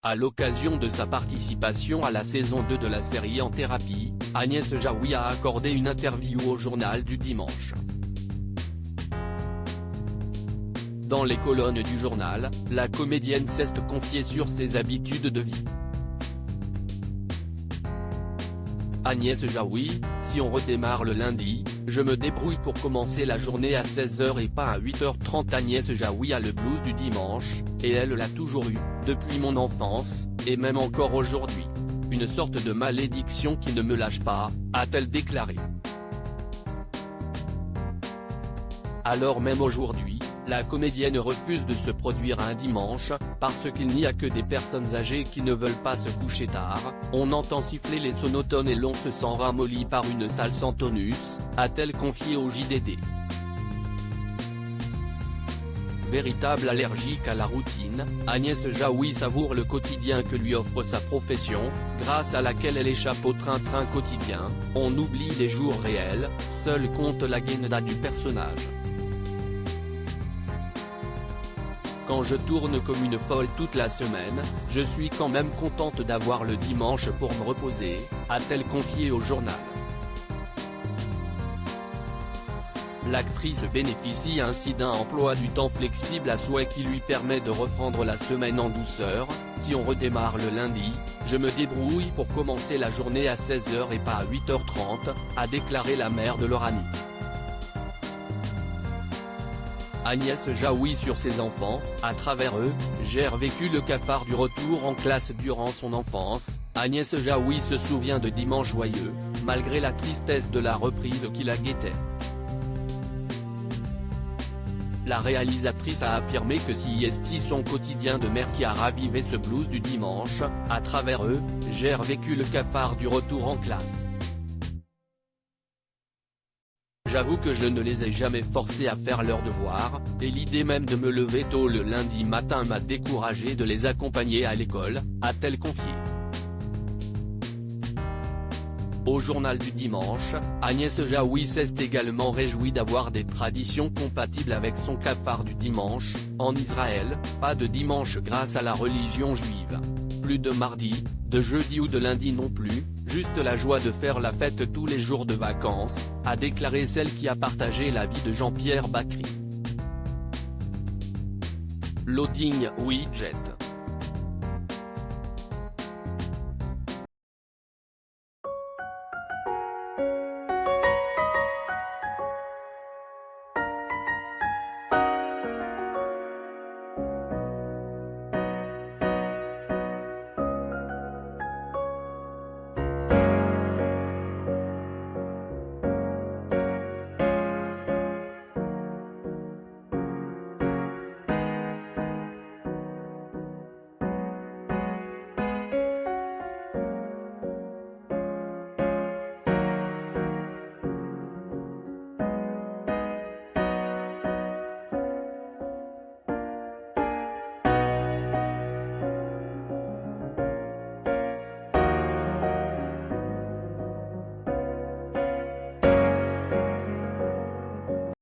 À l'occasion de sa participation à la saison 2 de la série En thérapie, Agnès Jaoui a accordé une interview au Journal du Dimanche. Dans les colonnes du journal, la comédienne s'est confiée sur ses habitudes de vie. Agnès Jaoui: si on redémarre le lundi, je me débrouille pour commencer la journée à 16h et pas à 8h30. Agnès Jaoui a le blues du dimanche, et elle l'a toujours eu, depuis mon enfance, et même encore aujourd'hui. Une sorte de malédiction qui ne me lâche pas, a-t-elle déclaré. Alors même aujourd'hui, la comédienne refuse de se produire un dimanche, parce qu'il n'y a que des personnes âgées qui ne veulent pas se coucher tard. On entend siffler les sonotones et l'on se sent ramolli par une salle sans tonus, a-t-elle confié au JDD. Véritable allergique à la routine, Agnès Jaoui savoure le quotidien que lui offre sa profession, grâce à laquelle elle échappe au train-train quotidien. On oublie les jours réels, seul compte l'agenda du personnage. Quand je tourne comme une folle toute la semaine, je suis quand même contente d'avoir le dimanche pour me reposer, a-t-elle confié au journal. L'actrice bénéficie ainsi d'un emploi du temps flexible à souhait qui lui permet de reprendre la semaine en douceur. Si on redémarre le lundi, je me débrouille pour commencer la journée à 16h et pas à 8h30, a déclaré la mère de Lauranie. Agnès Jaoui sur ses enfants: à travers eux, j'ai revécu le cafard du retour en classe durant son enfance. Agnès Jaoui se souvient de dimanches joyeux, malgré la tristesse de la reprise qui la guettait. La réalisatrice a affirmé que c'est son quotidien de mère qui a ravivé ce blues du dimanche. À travers eux, j'ai revécu le cafard du retour en classe. J'avoue que je ne les ai jamais forcés à faire leurs devoirs, et l'idée même de me lever tôt le lundi matin m'a découragé de les accompagner à l'école, a-t-elle confié. Au Journal du Dimanche, Agnès Jaoui s'est également réjouie d'avoir des traditions compatibles avec son cafard du dimanche. En Israël, pas de dimanche grâce à la religion juive. Plus de mardi, de jeudi ou de lundi non plus, juste la joie de faire la fête tous les jours de vacances, a déclaré celle qui a partagé la vie de Jean-Pierre Bacri. Loading Widget.